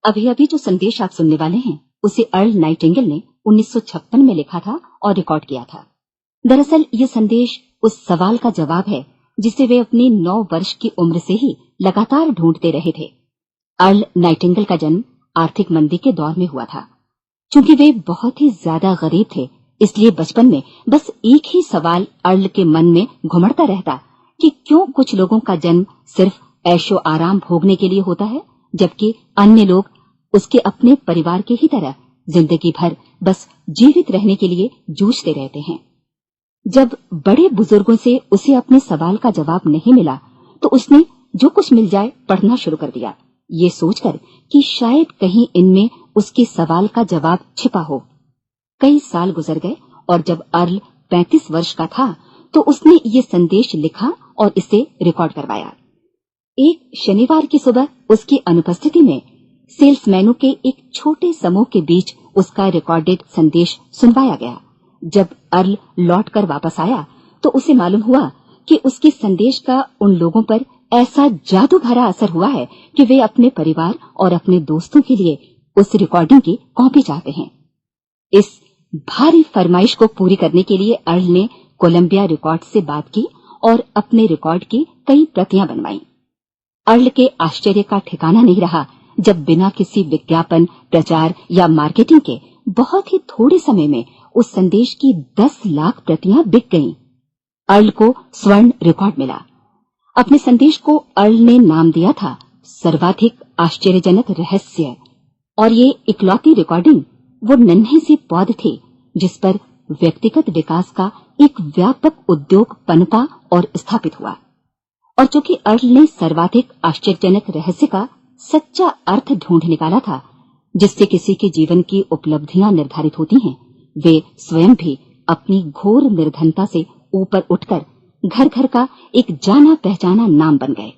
अभी अभी जो संदेश आप सुनने वाले हैं उसे अर्ल नाइटिंगेल ने 1956 में लिखा था और रिकॉर्ड किया था। दरअसल ये संदेश उस सवाल का जवाब है जिसे वे अपनी 9 वर्ष की उम्र से ही लगातार ढूंढते रहे थे। अर्ल नाइटिंगेल का जन्म आर्थिक मंदी के दौर में हुआ था। चूंकि वे बहुत ही ज्यादा गरीब थे, इसलिए बचपन में बस एक ही सवाल अर्ल के मन में घुमड़ता रहता कि क्यों कुछ लोगों का जन्म सिर्फ ऐशो आराम भोगने के लिए होता है, जबकि अन्य लोग उसके अपने परिवार के ही तरह जिंदगी भर बस जीवित रहने के लिए जूझते रहते हैं। जब बड़े बुजुर्गों से उसे अपने सवाल का जवाब नहीं मिला तो उसने जो कुछ मिल जाए पढ़ना शुरू कर दिया, ये सोचकर कि शायद कहीं इनमें उसके सवाल का जवाब छिपा हो। कई साल गुजर गए और जब अर्ल 35 वर्ष का था तो उसने ये संदेश लिखा और इसे रिकॉर्ड करवाया। एक शनिवार की सुबह उसकी अनुपस्थिति में सेल्समैनों के एक छोटे समूह के बीच उसका रिकॉर्डेड संदेश सुनवाया गया। जब अर्ल लौटकर वापस आया तो उसे मालूम हुआ कि उसके संदेश का उन लोगों पर ऐसा जादू भरा असर हुआ है कि वे अपने परिवार और अपने दोस्तों के लिए उस रिकॉर्डिंग की कॉपी चाहते हैं। इस भारी फरमाइश को पूरी करने के लिए अर्ल ने कोलंबिया रिकॉर्ड से बात की और अपने रिकॉर्ड की कई प्रतियां बनवाई। अर्ल के आश्चर्य का ठिकाना नहीं रहा जब बिना किसी विज्ञापन, प्रचार या मार्केटिंग के बहुत ही थोड़े समय में उस संदेश की 10 लाख प्रतियां बिक गईं। अर्ल को स्वर्ण रिकॉर्ड मिला। अपने संदेश को अर्ल ने नाम दिया था सर्वाधिक आश्चर्यजनक रहस्य, और ये इकलौती रिकॉर्डिंग वो नन्हे सी पौध थी जिस पर व्यक्तिगत विकास का एक व्यापक उद्योग पनपा और स्थापित हुआ। और चूंकि अर्ल ने सर्वाधिक आश्चर्यजनक रहस्य का सच्चा अर्थ ढूंढ निकाला था, जिससे किसी के जीवन की उपलब्धियां निर्धारित होती हैं, वे स्वयं भी अपनी घोर निर्धनता से ऊपर उठकर घर घर का एक जाना पहचाना नाम बन गए।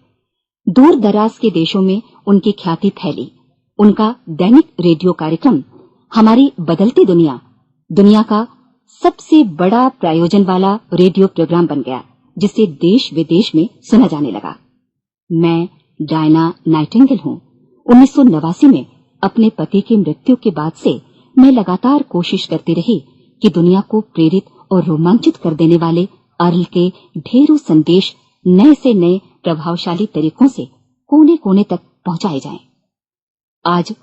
दूर दराज के देशों में उनकी ख्याति फैली। उनका दैनिक रेडियो कार्यक्रम हमारी बदलती दुनिया का सबसे बड़ा प्रायोजन वाला रेडियो प्रोग्राम बन गया, जिसे देश विदेश में सुना जाने लगा। मैं डायना नाइटिंगेल हूँ। 1989 में अपने पति की मृत्यु के बाद से मैं लगातार कोशिश करती रही कि दुनिया को प्रेरित और रोमांचित कर देने वाले अर्ल के ढेरों संदेश नए से नए प्रभावशाली तरीकों से कोने कोने तक पहुंचाए जाएं। आज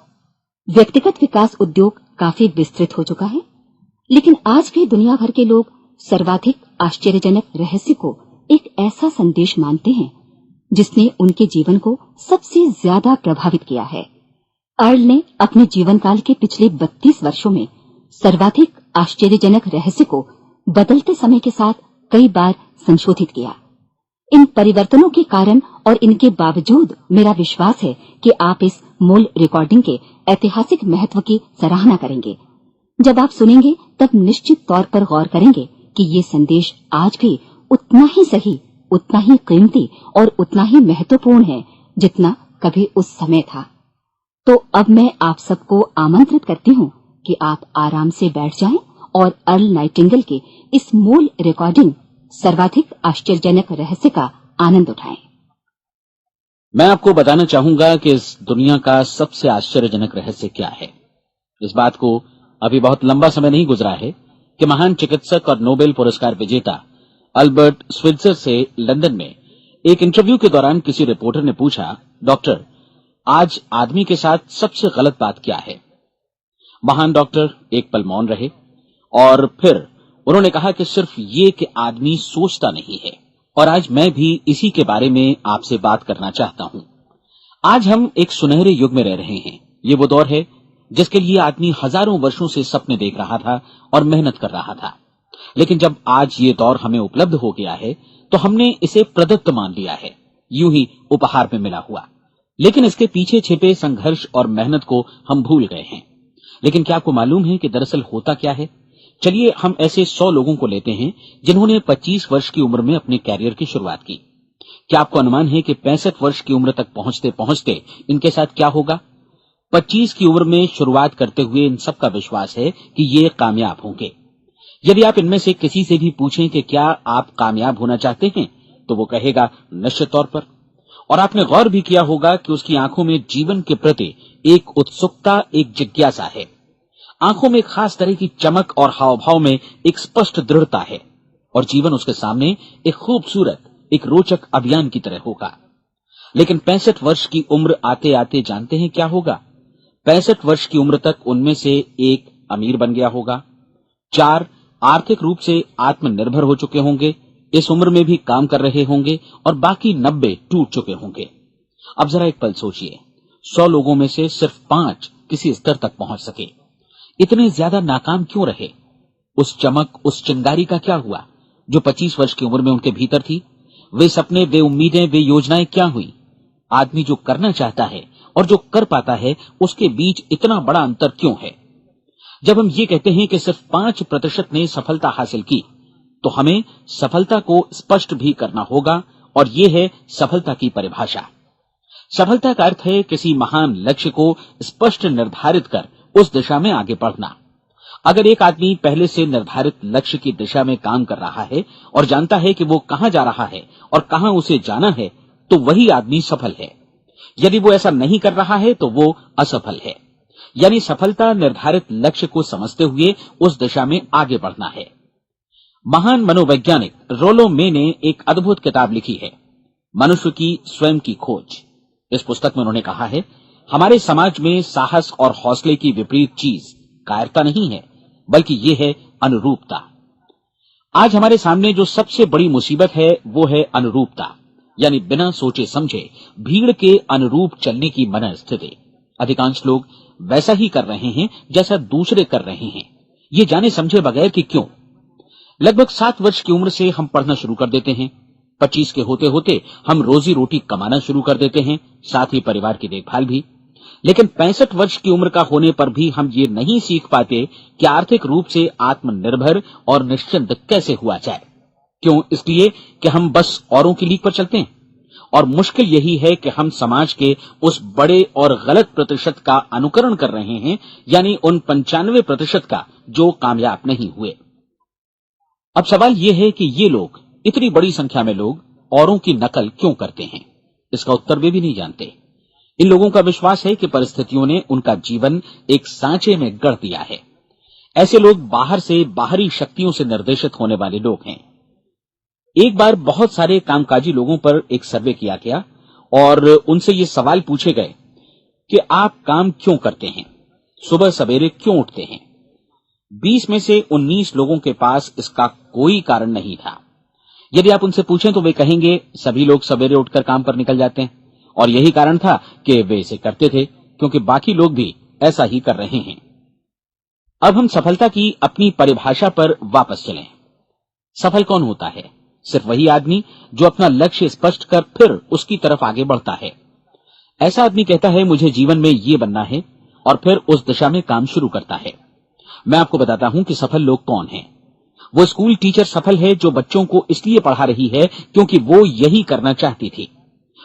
व्यक्तिगत विकास उद्योग काफी विस्तृत हो चुका है, लेकिन आज भी दुनिया भर के लोग सर्वाधिक आश्चर्यजनक रहस्य को एक ऐसा संदेश मानते हैं जिसने उनके जीवन को सबसे ज्यादा प्रभावित किया है। अर्ल ने अपने जीवन काल के पिछले 32 वर्षों में सर्वाधिक आश्चर्यजनक रहस्य को बदलते समय के साथ कई बार संशोधित किया। इन परिवर्तनों के कारण और इनके बावजूद मेरा विश्वास है कि आप इस मूल रिकॉर्डिंग के ऐतिहासिक महत्व की सराहना करेंगे। जब आप सुनेंगे तब निश्चित तौर पर गौर करेंगे कि ये संदेश आज भी उतना ही सही, उतना ही कीमती और उतना ही महत्वपूर्ण है जितना कभी उस समय था। तो अब मैं आप सबको आमंत्रित करती हूँ कि आप आराम से बैठ जाएं और अर्ल नाइटिंगेल के इस मूल रिकॉर्डिंग सर्वाधिक आश्चर्यजनक रहस्य का आनंद उठाएं। मैं आपको बताना चाहूंगा कि इस दुनिया का सबसे आश्चर्यजनक रहस्य क्या है। इस बात को अभी बहुत लंबा समय नहीं गुजरा है कि महान चिकित्सक और नोबेल पुरस्कार विजेता अल्बर्ट स्विट्जर से लंदन में एक इंटरव्यू के दौरान किसी रिपोर्टर ने पूछा, डॉक्टर, आज आदमी के साथ सबसे गलत बात क्या है? महान डॉक्टर एक पल मौन रहे और फिर उन्होंने कहा कि सिर्फ ये कि आदमी सोचता नहीं है। और आज मैं भी इसी के बारे में आपसे बात करना चाहता हूं। आज हम एक सुनहरे युग में रह रहे हैं। ये वो दौर है जिसके लिए आदमी हजारों वर्षों से सपने देख रहा था और मेहनत कर रहा था। लेकिन जब आज ये दौर हमें उपलब्ध हो गया है तो हमने इसे प्रदत्त मान लिया है, यूं ही उपहार में मिला हुआ। लेकिन इसके पीछे छिपे संघर्ष और मेहनत को हम भूल गए हैं। लेकिन क्या आपको मालूम है कि दरअसल होता क्या है? चलिए हम ऐसे 100 लोगों को लेते हैं जिन्होंने 25 वर्ष की उम्र में अपने कैरियर की शुरुआत की। क्या आपको अनुमान है कि 65 वर्ष की उम्र तक पहुंचते पहुंचते इनके साथ क्या होगा? 25 की उम्र में शुरुआत करते हुए इन सबका विश्वास है कि ये कामयाब होंगे। यदि आप इनमें से किसी से भी पूछें कि क्या आप कामयाब होना चाहते हैं तो वो कहेगा निश्चित तौर पर। और आपने गौर भी किया होगा कि उसकी आंखों में जीवन के प्रति एक उत्सुकता, एक जिज्ञासा है। आंखों में खास तरह की चमक और हाव भाव में एक स्पष्ट दृढ़ता है और जीवन उसके सामने एक खूबसूरत, एक रोचक अभियान की तरह होगा। लेकिन 65 वर्ष की उम्र आते आते जानते हैं क्या होगा? 65 वर्ष की उम्र तक उनमें से एक अमीर बन गया होगा, 4 आर्थिक रूप से आत्मनिर्भर हो चुके होंगे, इस उम्र में भी काम कर रहे होंगे और बाकी 90 टूट चुके होंगे। अब जरा एक पल सोचिए, 100 लोगों में से सिर्फ 5 किसी स्तर तक पहुंच सके। इतने ज्यादा नाकाम क्यों रहे? उस चमक, उस चिंगारी का क्या हुआ जो 25 वर्ष की उम्र में उनके भीतर थी? वे सपने, वे उम्मीदें, वे योजनाएं क्या हुई? आदमी जो करना चाहता है और जो कर पाता है, उसके बीच इतना बड़ा अंतर क्यों है? जब हम ये कहते हैं कि सिर्फ 5% ने सफलता हासिल की, तो हमें सफलता को स्पष्ट भी करना होगा और ये है सफलता की परिभाषा। सफलता का अर्थ है किसी महान लक्ष्य को स्पष्ट निर्धारित कर उस दिशा में आगे बढ़ना। अगर एक आदमी पहले से निर्धारित लक्ष्य की दिशा में काम कर रहा है और जानता है कि वो कहां जा रहा है और कहां उसे जाना है, तो वही आदमी सफल है। यदि वो ऐसा नहीं कर रहा है तो वो असफल है। यानी सफलता निर्धारित लक्ष्य को समझते हुए उस दिशा में आगे बढ़ना है। महान मनोवैज्ञानिक रोलो मे ने एक अद्भुत किताब लिखी है, मनुष्य की स्वयं की खोज। इस पुस्तक में उन्होंने कहा है, हमारे समाज में साहस और हौसले की विपरीत चीज कायरता नहीं है, बल्कि ये है अनुरूपता। आज हमारे सामने जो सबसे बड़ी मुसीबत है वो है अनुरूपता, यानी बिना सोचे समझे भीड़ के अनुरूप चलने की मनस्थिति। अधिकांश लोग वैसा ही कर रहे हैं जैसा दूसरे कर रहे हैं, ये जाने समझे बगैर कि क्यों। लगभग 7 वर्ष की उम्र से हम पढ़ना शुरू कर देते हैं, 25 के होते होते हम रोजी रोटी कमाना शुरू कर देते हैं, साथ ही परिवार की देखभाल भी। लेकिन 65 वर्ष की उम्र का होने पर भी हम ये नहीं सीख पाते कि आर्थिक रूप से आत्मनिर्भर और निश्चिंत कैसे हुआ जाए। क्यों? इसलिए कि हम बस औरों की लीक पर चलते हैं। और मुश्किल यही है कि हम समाज के उस बड़े और गलत प्रतिशत का अनुकरण कर रहे हैं, यानी उन 95% का जो कामयाब नहीं हुए। अब सवाल यह है कि ये लोग, इतनी बड़ी संख्या में लोग, औरों की नकल क्यों करते हैं? इसका उत्तर वे भी नहीं जानते। इन लोगों का विश्वास है कि परिस्थितियों ने उनका जीवन एक सांचे में गढ़ दिया है। ऐसे लोग बाहर से, बाहरी शक्तियों से निर्देशित होने वाले लोग हैं। एक बार बहुत सारे कामकाजी लोगों पर एक सर्वे किया गया और उनसे ये सवाल पूछे गए कि आप काम क्यों करते हैं, सुबह सवेरे क्यों उठते हैं? 20 में से 19 लोगों के पास इसका कोई कारण नहीं था। यदि आप उनसे पूछें तो वे कहेंगे सभी लोग सवेरे उठकर काम पर निकल जाते हैं और यही कारण था कि वे इसे करते थे क्योंकि बाकी लोग भी ऐसा ही कर रहे हैं। अब हम सफलता की अपनी परिभाषा पर वापस चलें। सफल कौन होता है? सिर्फ वही आदमी जो अपना लक्ष्य स्पष्ट कर फिर उसकी तरफ आगे बढ़ता है। ऐसा आदमी कहता है मुझे जीवन में ये बनना है और फिर उस दिशा में काम शुरू करता है। मैं आपको बताता हूं कि सफल लोग कौन हैं। वो स्कूल टीचर सफल है जो बच्चों को इसलिए पढ़ा रही है क्योंकि वो यही करना चाहती थी।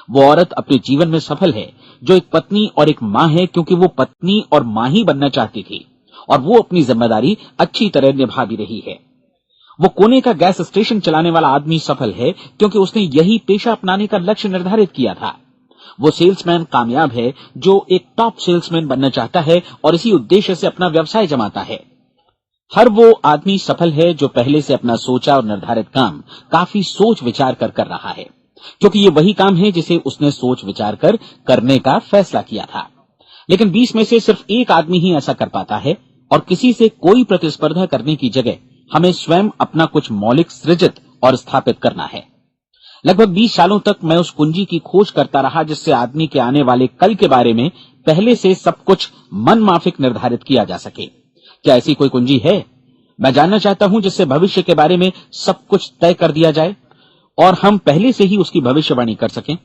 वो औरत अपने जीवन में सफल है जो एक पत्नी और एक मां है क्योंकि वो पत्नी और मां ही बनना चाहती थी और वो अपनी जिम्मेदारी अच्छी तरह निभा भी रही है। वो कोने का गैस स्टेशन चलाने वाला आदमी सफल है क्योंकि उसने यही पेशा अपनाने का लक्ष्य निर्धारित किया था। वो सेल्समैन कामयाब है जो एक टॉप सेल्समैन बनना चाहता है और इसी उद्देश्य से अपना व्यवसाय जमाता है। हर वो आदमी सफल है जो पहले से अपना सोचा और निर्धारित काम काफी सोच विचार कर रहा है, क्योंकि ये वही काम है जिसे उसने सोच विचार कर करने का फैसला किया था। लेकिन 20 में से सिर्फ एक आदमी ही ऐसा कर पाता है और किसी से कोई प्रतिस्पर्धा करने की जगह हमें स्वयं अपना कुछ मौलिक सृजित और स्थापित करना है। लगभग 20 सालों तक मैं उस कुंजी की खोज करता रहा जिससे आदमी के आने वाले कल के बारे में पहले से सब कुछ मन माफिक निर्धारित किया जा सके। क्या ऐसी कोई कुंजी है? मैं जानना चाहता हूं जिससे भविष्य के बारे में सब कुछ तय कर दिया जाए और हम पहले से ही उसकी भविष्यवाणी कर सकें।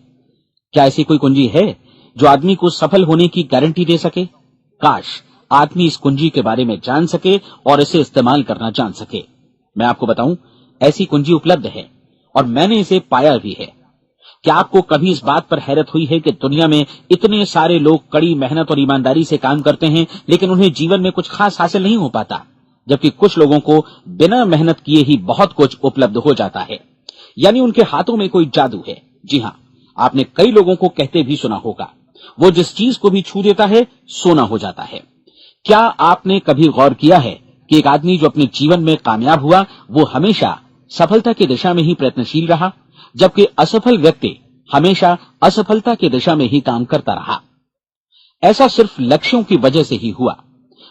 क्या ऐसी कोई कुंजी है जो आदमी को सफल होने की गारंटी दे सके? काश आदमी इस कुंजी के बारे में जान सके और इसे इस्तेमाल करना जान सके। मैं आपको बताऊं, ऐसी कुंजी उपलब्ध है और मैंने इसे पाया भी है। क्या आपको कभी इस बात पर हैरत हुई है कि दुनिया में इतने सारे लोग कड़ी मेहनत और ईमानदारी से काम करते हैं लेकिन उन्हें जीवन में कुछ खास हासिल नहीं हो पाता, जबकि कुछ लोगों को बिना मेहनत किए ही बहुत कुछ उपलब्ध हो जाता है। यानी उनके हाथों में कोई जादू है। जी हां, आपने कई लोगों को कहते भी सुना होगा, वो जिस चीज को भी छू देता है सोना हो जाता है। क्या आपने कभी गौर किया है कि एक आदमी जो अपने जीवन में कामयाब हुआ वो हमेशा सफलता की दिशा में ही प्रयत्नशील रहा, जबकि असफल व्यक्ति हमेशा असफलता की दिशा में ही काम करता रहा। ऐसा सिर्फ लक्ष्यों की वजह से ही हुआ।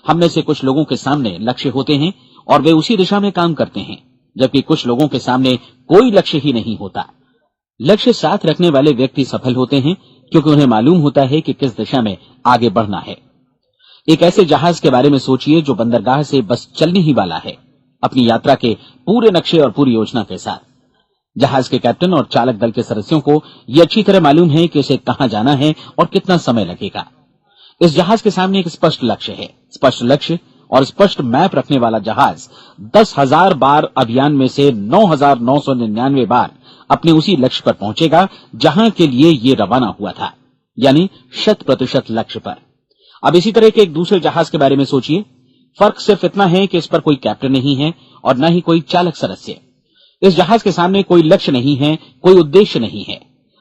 हम में से कुछ लोगों के सामने लक्ष्य होते हैं और वे उसी दिशा में काम करते हैं, जबकि कुछ लोगों के सामने कोई लक्ष्य ही नहीं होता। लक्ष्य साथ रखने वाले व्यक्ति सफल होते हैं क्योंकि उन्हें मालूम होता है कि किस दिशा में आगे बढ़ना है। एक ऐसे जहाज के बारे में सोचिए जो बंदरगाह से बस चलने ही वाला है, अपनी यात्रा के पूरे नक्शे और पूरी योजना के साथ। जहाज के कैप्टन और चालक दल के सदस्यों को यह अच्छी तरह मालूम है कि उसे कहां जाना है और कितना समय लगेगा। इस जहाज के सामने एक स्पष्ट लक्ष्य है। स्पष्ट लक्ष्य और स्पष्ट मैप रखने वाला जहाज 10,000 बार अभियान में से 9,999 बार अपने उसी लक्ष्य पर पहुंचेगा जहां के लिए ये रवाना हुआ था, यानी 100% लक्ष्य पर। अब इसी तरह के एक दूसरे जहाज के बारे में सोचिए। फर्क सिर्फ इतना है कि इस पर कोई कैप्टन नहीं है और न ही कोई चालक सदस्य। इस जहाज के सामने कोई लक्ष्य नहीं है, कोई उद्देश्य नहीं है,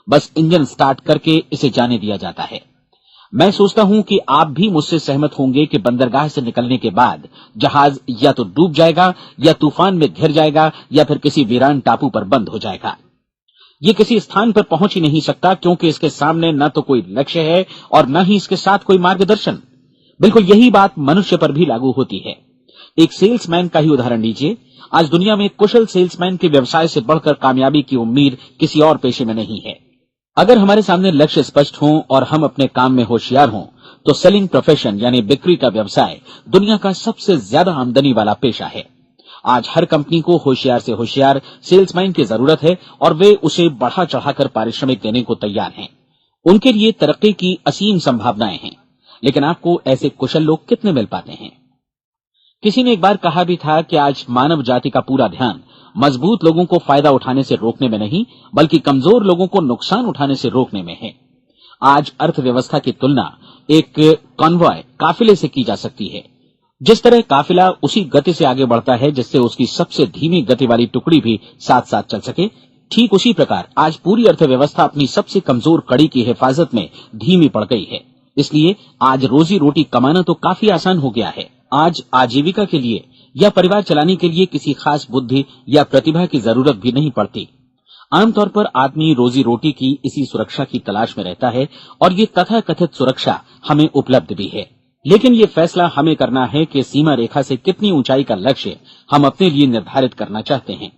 बस इंजन स्टार्ट करके इसे जाने दिया जाता है। मैं सोचता हूं कि आप भी मुझसे सहमत होंगे कि बंदरगाह से निकलने के बाद जहाज या तो डूब जाएगा या तूफान में घिर जाएगा या फिर किसी वीरान टापू पर बंद हो जाएगा। ये किसी स्थान पर पहुंच ही नहीं सकता क्योंकि इसके सामने न तो कोई लक्ष्य है और न ही इसके साथ कोई मार्गदर्शन। बिल्कुल यही बात मनुष्य पर भी लागू होती है। एक सेल्समैन का ही उदाहरण लीजिए। आज दुनिया में कुशल सेल्समैन के व्यवसाय से बढ़कर कामयाबी की उम्मीद किसी और पेशे में नहीं है। अगर हमारे सामने लक्ष्य स्पष्ट हों और हम अपने काम में होशियार हों तो सेलिंग प्रोफेशन यानी बिक्री का व्यवसाय दुनिया का सबसे ज्यादा आमदनी वाला पेशा है। आज हर कंपनी को होशियार से होशियार सेल्समैन की जरूरत है और वे उसे बढ़ा चढ़ाकर पारिश्रमिक देने को तैयार हैं। उनके लिए तरक्की की असीम संभावनाएं हैं, लेकिन आपको ऐसे कुशल लोग कितने मिल पाते हैं? किसी ने एक बार कहा भी था कि आज मानव जाति का पूरा ध्यान मजबूत लोगों को फायदा उठाने से रोकने में नहीं, बल्कि कमजोर लोगों को नुकसान उठाने से रोकने में है। आज अर्थव्यवस्था की तुलना एक कॉन्वॉय काफिले से की जा सकती है। जिस तरह काफिला उसी गति से आगे बढ़ता है जिससे उसकी सबसे धीमी गति वाली टुकड़ी भी साथ साथ चल सके, ठीक उसी प्रकार आज पूरी अर्थव्यवस्था अपनी सबसे कमजोर कड़ी की हिफाजत में धीमी पड़ गई है। इसलिए आज रोजी रोटी कमाना तो काफी आसान हो गया है। आज आजीविका के लिए या परिवार चलाने के लिए किसी खास बुद्धि या प्रतिभा की जरूरत भी नहीं पड़ती। आमतौर पर आदमी रोजी रोटी की इसी सुरक्षा की तलाश में रहता है और ये तथाकथित सुरक्षा हमें उपलब्ध भी है। लेकिन ये फैसला हमें करना है कि सीमा रेखा से कितनी ऊंचाई का लक्ष्य हम अपने लिए निर्धारित करना चाहते हैं।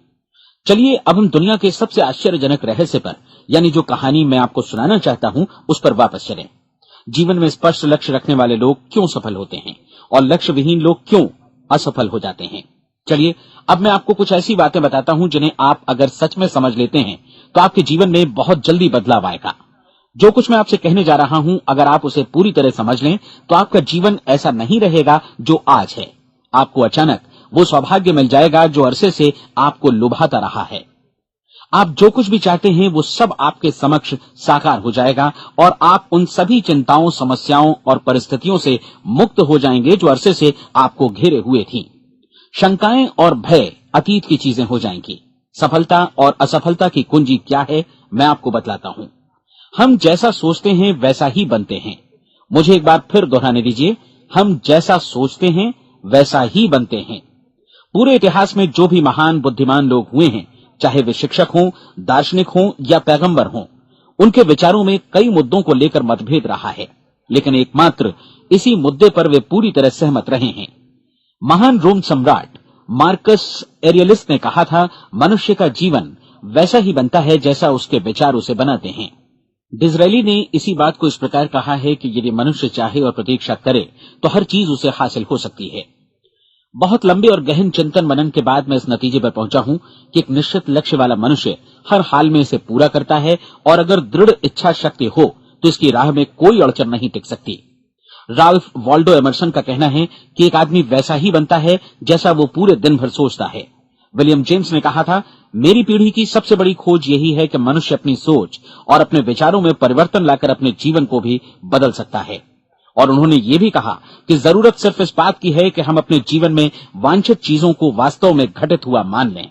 चलिए अब हम दुनिया के सबसे आश्चर्यजनक रहस्य पर, यानी जो कहानी मैं आपको सुनाना चाहता हूं, उस पर वापस चलें। जीवन में स्पष्ट लक्ष्य रखने वाले लोग क्यों सफल होते हैं और लक्ष्य विहीन लोग क्यों असफल हो जाते हैं? चलिए अब मैं आपको कुछ ऐसी बातें बताता हूं जिन्हें आप अगर सच में समझ लेते हैं तो आपके जीवन में बहुत जल्दी बदलाव आएगा। जो कुछ मैं आपसे कहने जा रहा हूं, अगर आप उसे पूरी तरह समझ लें तो आपका जीवन ऐसा नहीं रहेगा जो आज है। आपको अचानक वो सौभाग्य मिल जाएगा जो अरसे से आपको लुभाता रहा है। आप जो कुछ भी चाहते हैं वो सब आपके समक्ष साकार हो जाएगा और आप उन सभी चिंताओं, समस्याओं और परिस्थितियों से मुक्त हो जाएंगे जो अरसे से आपको घेरे हुए थी। शंकाएं और भय अतीत की चीजें हो जाएंगी। सफलता और असफलता की कुंजी क्या है, मैं आपको बतलाता हूं। हम जैसा सोचते हैं वैसा ही बनते हैं। मुझे एक बार फिर दोहराने दीजिए, हम जैसा सोचते हैं वैसा ही बनते हैं। पूरे इतिहास में जो भी महान बुद्धिमान लोग हुए हैं, चाहे वे शिक्षक हों, दार्शनिक हों या पैगंबर हों, उनके विचारों में कई मुद्दों को लेकर मतभेद रहा है, लेकिन एकमात्र इसी मुद्दे पर वे पूरी तरह सहमत रहे हैं। महान रोम सम्राट मार्कस एरियलिस ने कहा था, मनुष्य का जीवन वैसा ही बनता है जैसा उसके विचार उसे बनाते हैं। डिज़रायली ने इसी बात को इस प्रकार कहा है कि यदि मनुष्य चाहे और प्रतीक्षा करे तो हर चीज उसे हासिल हो सकती है। बहुत लंबे और गहन चिंतन मनन के बाद मैं इस नतीजे पर पहुंचा हूं कि एक निश्चित लक्ष्य वाला मनुष्य हर हाल में इसे पूरा करता है और अगर दृढ़ इच्छा शक्ति हो तो इसकी राह में कोई अड़चन नहीं टिक सकती। राल्फ वॉल्डो एमर्सन का कहना है कि एक आदमी वैसा ही बनता है जैसा वो पूरे दिन भर सोचता है। विलियम जेम्स ने कहा था, मेरी पीढ़ी की सबसे बड़ी खोज यही है कि मनुष्य अपनी सोच और अपने विचारों में परिवर्तन लाकर अपने जीवन को भी बदल सकता है। और उन्होंने ये भी कहा कि जरूरत सिर्फ इस बात की है कि हम अपने जीवन में वांछित चीजों को वास्तव में घटित हुआ मान लें।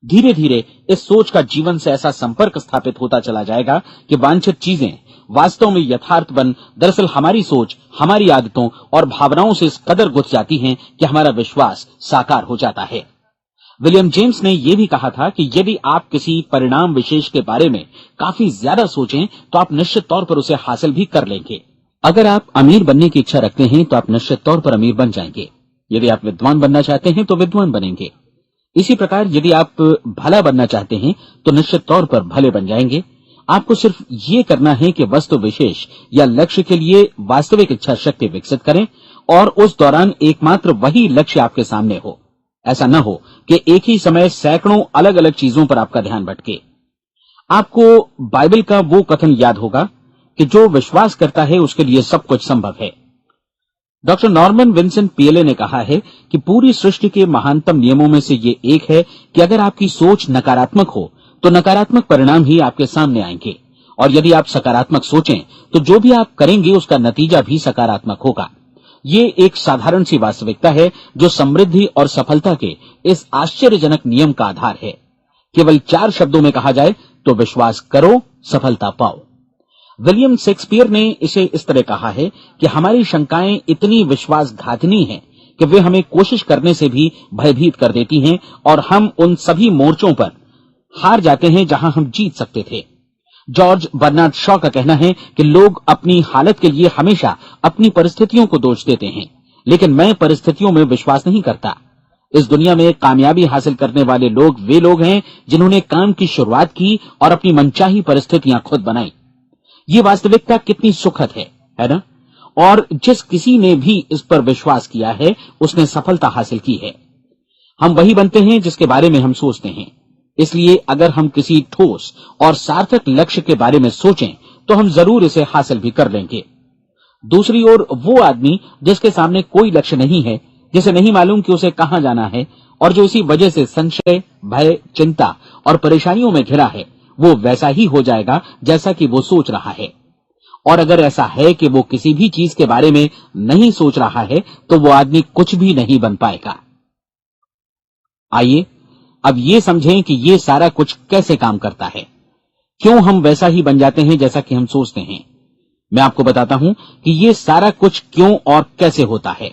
धीरे धीरे इस सोच का जीवन से ऐसा संपर्क स्थापित होता चला जाएगा कि वांछित चीजें वास्तव में यथार्थ बन दरअसल हमारी सोच, हमारी आदतों और भावनाओं से इस कदर गुथ जाती हैं कि हमारा विश्वास साकार हो जाता है। विलियम जेम्स ने यह भी कहा था कि यदि आप किसी परिणाम विशेष के बारे में काफी ज्यादा सोचें तो आप निश्चित तौर पर उसे हासिल भी कर लेंगे। अगर आप अमीर बनने की इच्छा रखते हैं तो आप निश्चित तौर पर अमीर बन जाएंगे। यदि आप विद्वान बनना चाहते हैं तो विद्वान बनेंगे। इसी प्रकार यदि आप भला बनना चाहते हैं तो निश्चित तौर पर भले बन जाएंगे। आपको सिर्फ ये करना है कि वस्तु विशेष या लक्ष्य के लिए वास्तविक इच्छा शक्ति विकसित करें और उस दौरान एकमात्र वही लक्ष्य आपके सामने हो। ऐसा न हो कि एक ही समय सैकड़ों अलग अलग चीजों पर आपका ध्यान भटके। आपको बाइबल का वो कथन याद होगा कि जो विश्वास करता है उसके लिए सब कुछ संभव है। डॉक्टर नॉर्मन विंसेंट पीएले ने कहा है कि पूरी सृष्टि के महानतम नियमों में से ये एक है कि अगर आपकी सोच नकारात्मक हो तो नकारात्मक परिणाम ही आपके सामने आएंगे, और यदि आप सकारात्मक सोचें तो जो भी आप करेंगे उसका नतीजा भी सकारात्मक होगा। ये एक साधारण सी वास्तविकता है जो समृद्धि और सफलता के इस आश्चर्यजनक नियम का आधार है। केवल 4 शब्दों में कहा जाए तो विश्वास करो, सफलता पाओ। विलियम शेक्सपियर ने इसे इस तरह कहा है कि हमारी शंकाएं इतनी विश्वासघातिनी हैं कि वे हमें कोशिश करने से भी भयभीत कर देती हैं और हम उन सभी मोर्चों पर हार जाते हैं जहां हम जीत सकते थे। जॉर्ज बर्नार्ड शॉ का कहना है कि लोग अपनी हालत के लिए हमेशा अपनी परिस्थितियों को दोष देते हैं, लेकिन मैं परिस्थितियों में विश्वास नहीं करता। इस दुनिया में कामयाबी हासिल करने वाले लोग वे लोग हैं जिन्होंने काम की शुरुआत की और अपनी मनचाही परिस्थितियां खुद बनाई। ये वास्तविकता कितनी सुखद है ना? और जिस किसी ने भी इस पर विश्वास किया है उसने सफलता हासिल की है। हम वही बनते हैं जिसके बारे में हम सोचते हैं। इसलिए अगर हम किसी ठोस और सार्थक लक्ष्य के बारे में सोचें तो हम जरूर इसे हासिल भी कर लेंगे। दूसरी ओर वो आदमी जिसके सामने कोई लक्ष्य नहीं है, जिसे नहीं मालूम कि उसे कहां जाना है और जो इसी वजह से संशय, भय, चिंता और परेशानियों में घिरा है, वो वैसा ही हो जाएगा जैसा कि वो सोच रहा है। और अगर ऐसा है कि वो किसी भी चीज के बारे में नहीं सोच रहा है तो वो आदमी कुछ भी नहीं बन पाएगा। आइए अब ये समझें कि ये सारा कुछ कैसे काम करता है, क्यों हम वैसा ही बन जाते हैं जैसा कि हम सोचते हैं। मैं आपको बताता हूं कि ये सारा कुछ क्यों और कैसे होता है।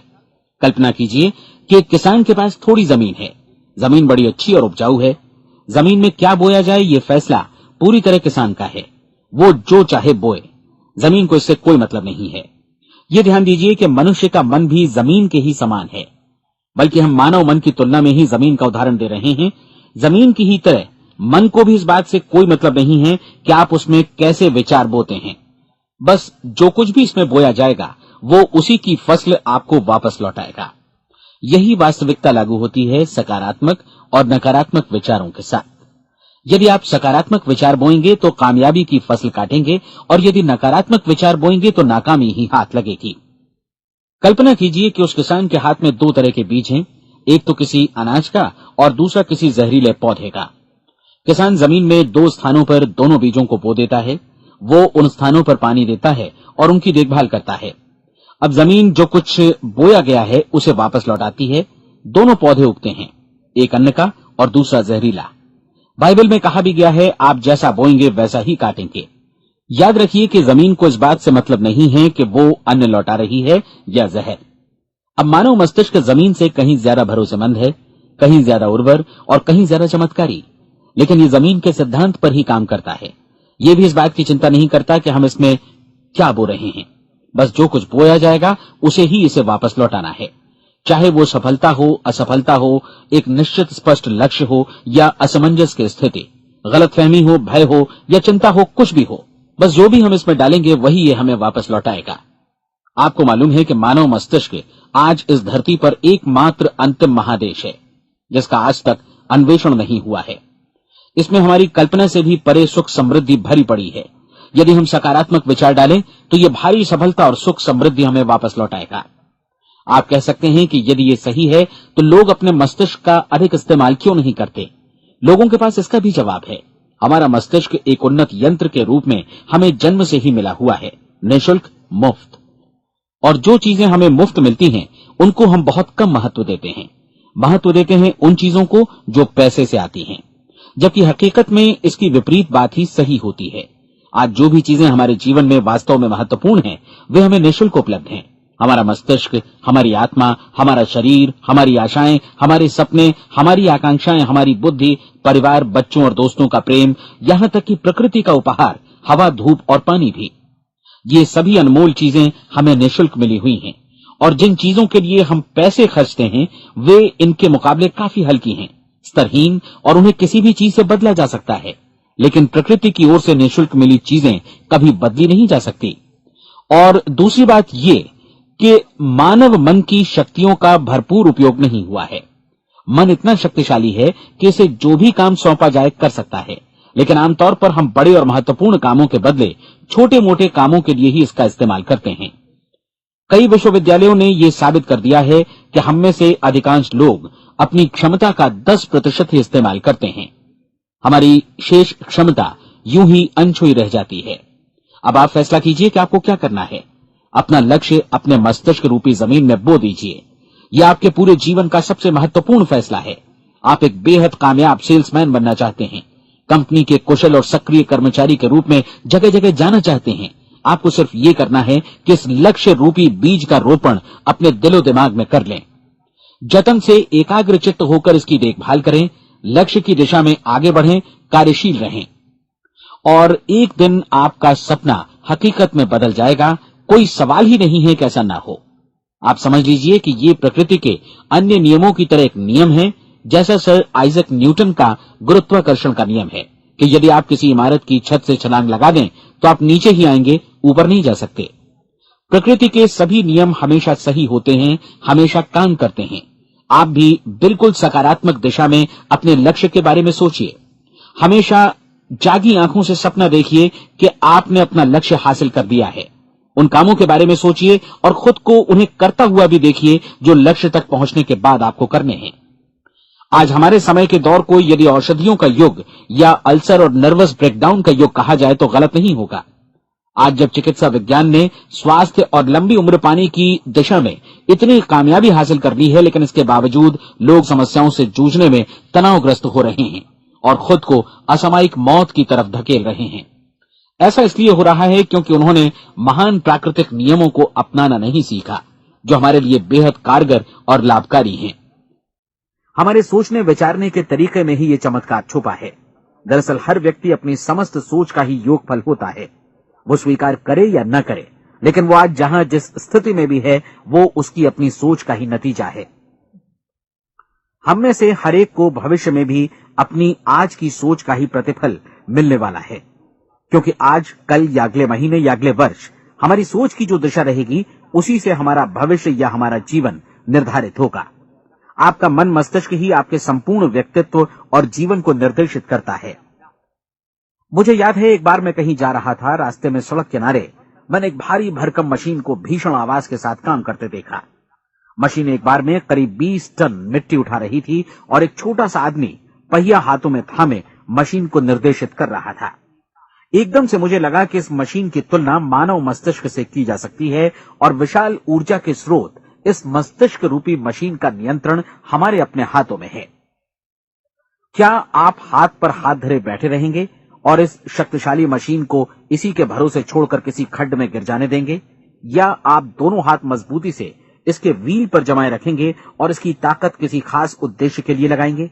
कल्पना कीजिए कि एक किसान के पास थोड़ी जमीन है। जमीन बड़ी अच्छी और उपजाऊ है। जमीन में क्या बोया जाए ये फैसला पूरी तरह किसान का है। वो जो चाहे बोए, जमीन को इससे कोई मतलब नहीं है। ये ध्यान दीजिए कि मनुष्य का मन भी जमीन के ही समान है, बल्कि हम मानव मन की तुलना में ही जमीन का उदाहरण दे रहे हैं। जमीन की ही तरह मन को भी इस बात से कोई मतलब नहीं है कि आप उसमें कैसे विचार बोते हैं। बस जो कुछ भी इसमें बोया जाएगा वो उसी की फसल आपको वापस लौटाएगा। यही वास्तविकता लागू होती है सकारात्मक और नकारात्मक विचारों के साथ। यदि आप सकारात्मक विचार बोएंगे तो कामयाबी की फसल काटेंगे, और यदि नकारात्मक विचार बोएंगे तो नाकामी ही हाथ लगेगी। कल्पना कीजिए कि उस किसान के हाथ में 2 तरह के बीज हैं, एक तो किसी अनाज का और दूसरा किसी जहरीले पौधे का। किसान जमीन में 2 स्थानों पर दोनों बीजों को बो देता है। वो उन स्थानों पर पानी देता है और उनकी देखभाल करता है। अब जमीन जो कुछ बोया गया है उसे वापस लौटाती है। दोनों पौधे उगते हैं, एक अन्न का और दूसरा जहरीला। बाइबल में कहा भी गया है, आप जैसा बोएंगे वैसा ही काटेंगे। याद रखिए कि जमीन को इस बात से मतलब नहीं है कि वो अन्न लौटा रही है या जहर। अब मानव मस्तिष्क जमीन से कहीं ज्यादा भरोसेमंद है, कहीं ज्यादा उर्वर और कहीं ज्यादा चमत्कारी, लेकिन ये जमीन के सिद्धांत पर ही काम करता है। ये भी इस बात की चिंता नहीं करता कि हम इसमें क्या बो रहे हैं। बस जो कुछ बोया जाएगा उसे ही इसे वापस लौटाना है, चाहे वो सफलता हो, असफलता हो, एक निश्चित स्पष्ट लक्ष्य हो या असमंजस की स्थिति, गलतफहमी हो, भय हो या चिंता हो, कुछ भी हो, बस जो भी हम इसमें डालेंगे वही ये हमें वापस लौटाएगा। आपको मालूम है कि मानव मस्तिष्क आज इस धरती पर एकमात्र अंतिम महादेश है जिसका आज तक अन्वेषण नहीं हुआ है। इसमें हमारी कल्पना से भी परे सुख समृद्धि भरी पड़ी है। यदि हम सकारात्मक विचार डालें तो ये भारी सफलता और सुख समृद्धि हमें वापस लौटाएगा। आप कह सकते हैं कि यदि ये सही है तो लोग अपने मस्तिष्क का अधिक इस्तेमाल क्यों नहीं करते? लोगों के पास इसका भी जवाब है। हमारा मस्तिष्क एक उन्नत यंत्र के रूप में हमें जन्म से ही मिला हुआ है, निःशुल्क, मुफ्त। और जो चीजें हमें मुफ्त मिलती हैं उनको हम बहुत कम महत्व देते हैं। महत्व देते हैं उन चीजों को जो पैसे से आती हैं। जबकि हकीकत में इसकी विपरीत बात ही सही होती है। आज जो भी चीजें हमारे जीवन में वास्तव में महत्वपूर्ण हैं, वे हमें निःशुल्क उपलब्ध हैं। हमारा मस्तिष्क, हमारी आत्मा, हमारा शरीर, हमारी आशाएं, हमारे सपने, हमारी आकांक्षाएं, हमारी बुद्धि, परिवार, बच्चों और दोस्तों का प्रेम, यहां तक कि प्रकृति का उपहार, हवा, धूप और पानी भी, ये सभी अनमोल चीजें हमें निःशुल्क मिली हुई हैं। और जिन चीजों के लिए हम पैसे खर्चते हैं, वे इनके मुकाबले काफी हल्की हैं, स्तरहीन, और उन्हें किसी भी चीज से बदला जा सकता है। लेकिन प्रकृति की ओर से निःशुल्क मिली चीजें कभी बदली नहीं जा सकती। और दूसरी बात ये कि मानव मन की शक्तियों का भरपूर उपयोग नहीं हुआ है। मन इतना शक्तिशाली है कि इसे जो भी काम सौंपा जाए कर सकता है, लेकिन आमतौर पर हम बड़े और महत्वपूर्ण कामों के बदले छोटे मोटे कामों के लिए ही इसका इस्तेमाल करते हैं। कई विश्वविद्यालयों ने यह साबित कर दिया है कि हम में से अधिकांश लोग अपनी क्षमता का 10% ही इस्तेमाल करते हैं। हमारी शेष क्षमता यूं ही अनछुई रह जाती है। अब आप फैसला कीजिए कि आपको क्या करना है। अपना लक्ष्य अपने मस्तिष्क रूपी जमीन में बो दीजिए। यह आपके पूरे जीवन का सबसे महत्वपूर्ण फैसला है। आप एक बेहद कामयाब सेल्समैन बनना चाहते हैं, कंपनी के कुशल और सक्रिय कर्मचारी के रूप में जगह जगह जाना चाहते हैं। आपको सिर्फ ये करना है कि इस लक्ष्य रूपी बीज का रोपण अपने दिलो दिमाग में कर लें। जतन से एकाग्रचित्त होकर इसकी देखभाल करें, लक्ष्य की दिशा में आगे बढ़ें, कार्यशील रहें, और एक दिन आपका सपना हकीकत में बदल जाएगा। कोई सवाल ही नहीं है कि ऐसा ना हो। आप समझ लीजिए कि ये प्रकृति के अन्य नियमों की तरह एक नियम है, जैसा सर आइजक न्यूटन का गुरुत्वाकर्षण का नियम है कि यदि आप किसी इमारत की छत से छलांग लगा दें तो आप नीचे ही आएंगे, ऊपर नहीं जा सकते। प्रकृति के सभी नियम हमेशा सही होते हैं, हमेशा काम करते हैं। आप भी बिल्कुल सकारात्मक दिशा में अपने लक्ष्य के बारे में सोचिए। हमेशा जागी आंखों से सपना देखिए कि आपने अपना लक्ष्य हासिल कर दिया है। उन कामों के बारे में सोचिए और खुद को उन्हें करता हुआ भी देखिए जो लक्ष्य तक पहुंचने के बाद आपको करने हैं। आज हमारे समय के दौर को यदि औषधियों का युग या अल्सर और नर्वस ब्रेकडाउन का युग कहा जाए तो गलत नहीं होगा। आज जब चिकित्सा विज्ञान ने स्वास्थ्य और लंबी उम्र पाने की दिशा में इतनी कामयाबी हासिल कर ली है, लेकिन इसके बावजूद लोग समस्याओं से जूझने में तनावग्रस्त हो रहे हैं और खुद को असामयिक मौत की तरफ धकेल रहे हैं। ऐसा इसलिए हो रहा है क्योंकि उन्होंने महान प्राकृतिक नियमों को अपनाना नहीं सीखा, जो हमारे लिए बेहद कारगर और लाभकारी हैं। हमारे सोचने विचारने के तरीके में ही ये चमत्कार छुपा है। दरअसल हर व्यक्ति अपनी समस्त सोच का ही योगफल होता है, वो स्वीकार करे या न करे, लेकिन वो आज जहां जिस स्थिति में भी है वो उसकी अपनी सोच का ही नतीजा है। हम में से हर एक को भविष्य में भी अपनी आज की सोच का ही प्रतिफल मिलने वाला है, क्योंकि आज, कल या अगले महीने या अगले वर्ष हमारी सोच की जो दिशा रहेगी उसी से हमारा भविष्य या हमारा जीवन निर्धारित होगा। आपका मन मस्तिष्क ही आपके संपूर्ण व्यक्तित्व और जीवन को निर्देशित करता है। मुझे याद है एक बार मैं कहीं जा रहा था, रास्ते में सड़क किनारे मैंने एक भारी भरकम मशीन को भीषण आवाज के साथ काम करते देखा। मशीन एक बार में करीब 20 टन मिट्टी उठा रही थी और एक छोटा सा आदमी पहिया हाथों में थामे मशीन को निर्देशित कर रहा था। एकदम से मुझे लगा कि इस मशीन की तुलना मानव मस्तिष्क से की जा सकती है और विशाल ऊर्जा के स्रोत इस मस्तिष्क रूपी मशीन का नियंत्रण हमारे अपने हाथों में है। क्या आप हाथ पर हाथ धरे बैठे रहेंगे और इस शक्तिशाली मशीन को इसी के भरोसे छोड़कर किसी खड्ड में गिर जाने देंगे, या आप दोनों हाथ मजबूती से इसके व्हील पर जमाए रखेंगे और इसकी ताकत किसी खास उद्देश्य के लिए लगाएंगे?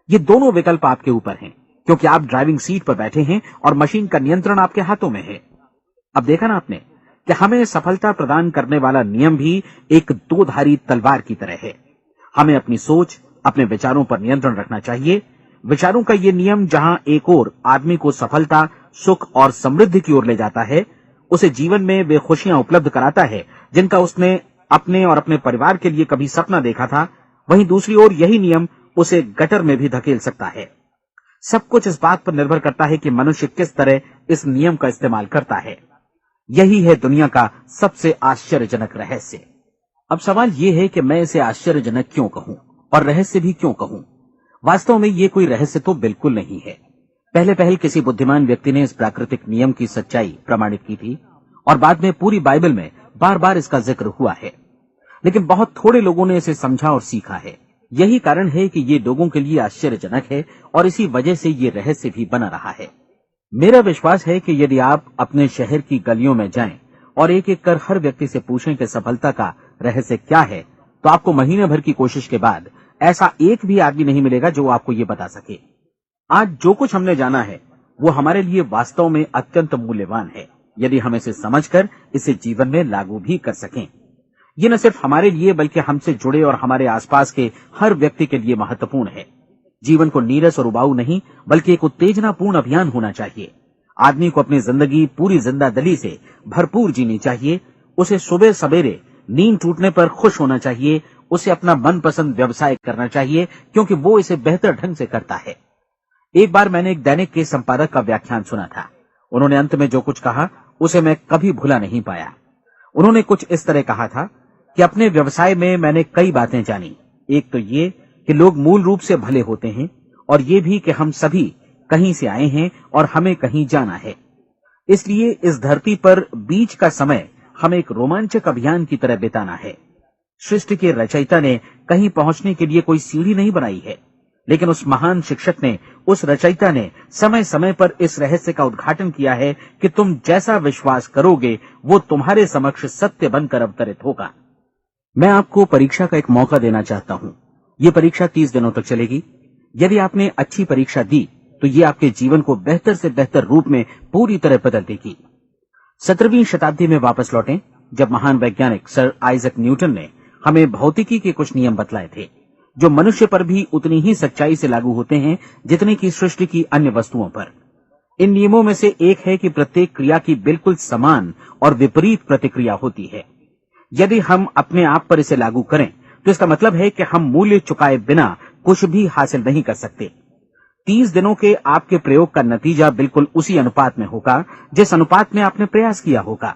ये दोनों विकल्प आपके ऊपर हैं, क्योंकि आप ड्राइविंग सीट पर बैठे हैं और मशीन का नियंत्रण आपके हाथों में है। अब देखा ना आपने कि हमें सफलता प्रदान करने वाला नियम भी एक दो-धारी तलवार की तरह है। हमें अपनी सोच, अपने विचारों पर नियंत्रण रखना चाहिए। विचारों का ये नियम जहां एक ओर आदमी को सफलता, सुख और समृद्धि की ओर ले जाता है, उसे जीवन में वे खुशियां उपलब्ध कराता है जिनका उसने अपने और अपने परिवार के लिए कभी सपना देखा था, वहीं दूसरी ओर यही नियम उसे गटर में भी धकेल सकता है। सब कुछ इस बात पर निर्भर करता है कि मनुष्य किस तरह इस नियम का इस्तेमाल करता है। यही है दुनिया का सबसे आश्चर्यजनक रहस्य। अब सवाल यह है कि मैं इसे आश्चर्यजनक क्यों कहूं और रहस्य भी क्यों कहूं? वास्तव में ये कोई रहस्य तो बिल्कुल नहीं है। पहले पहल किसी बुद्धिमान व्यक्ति ने इस प्राकृतिक नियम की सच्चाई प्रमाणित की थी और बाद में पूरी बाइबल में बार बार इसका जिक्र हुआ है, लेकिन बहुत थोड़े लोगों ने इसे समझा और सीखा है। यही कारण है कि ये लोगों के लिए आश्चर्यजनक है और इसी वजह से ये रहस्य भी बना रहा है। मेरा विश्वास है कि यदि आप अपने शहर की गलियों में जाएं और एक एक कर हर व्यक्ति से पूछें कि सफलता का रहस्य क्या है, तो आपको महीने भर की कोशिश के बाद ऐसा एक भी आदमी नहीं मिलेगा जो आपको ये बता सके। आज जो कुछ हमने जाना है वो हमारे लिए वास्तव में अत्यंत मूल्यवान है, यदि हम इसे समझकर इसे जीवन में लागू भी कर सकें। ये न सिर्फ हमारे लिए बल्कि हमसे जुड़े और हमारे आसपास के हर व्यक्ति के लिए महत्वपूर्ण है। जीवन को नीरस और उबाऊ नहीं बल्कि एक उत्तेजनापूर्ण अभियान होना चाहिए। आदमी को अपनी जिंदगी पूरी जिंदादिली से भरपूर जीनी चाहिए। उसे सुबह सवेरे नींद टूटने पर खुश होना चाहिए। उसे अपना मनपसंद व्यवसाय करना चाहिए क्योंकि वो इसे बेहतर ढंग से करता है। एक बार मैंने एक दैनिक के संपादक का व्याख्यान सुना था। उन्होंने अंत में जो कुछ कहा उसे मैं कभी भुला नहीं पाया। उन्होंने कुछ इस तरह कहा था कि अपने व्यवसाय में मैंने कई बातें जानी। एक तो ये कि लोग मूल रूप से भले होते हैं और ये भी कि हम सभी कहीं से आए हैं और हमें कहीं जाना है। इसलिए इस धरती पर बीच का समय हमें एक रोमांचक अभियान की तरह बिताना है। सृष्टि के रचयिता ने कहीं पहुंचने के लिए कोई सीढ़ी नहीं बनाई है, लेकिन उस महान शिक्षक ने, उस रचयिता ने समय समय पर इस रहस्य का उद्घाटन किया है कि तुम जैसा विश्वास करोगे वो तुम्हारे समक्ष सत्य बनकर अवतरित होगा। मैं आपको परीक्षा का एक मौका देना चाहता हूं। ये परीक्षा 30 दिनों तक चलेगी। यदि आपने अच्छी परीक्षा दी तो ये आपके जीवन को बेहतर से बेहतर रूप में पूरी तरह बदल देगी। 17वीं शताब्दी में वापस लौटें, जब महान वैज्ञानिक सर आइजक न्यूटन ने हमें भौतिकी के कुछ नियम बतलाए थे, जो मनुष्य पर भी उतनी ही सच्चाई से लागू होते हैं जितने की सृष्टि की अन्य वस्तुओं पर। इन नियमों में से एक है कि प्रत्येक क्रिया की बिल्कुल समान और विपरीत प्रतिक्रिया होती है। यदि हम अपने आप पर इसे लागू करें तो इसका मतलब है कि हम मूल्य चुकाए बिना कुछ भी हासिल नहीं कर सकते। 30 दिनों के आपके प्रयोग का नतीजा बिल्कुल उसी अनुपात में होगा जिस अनुपात में आपने प्रयास किया होगा।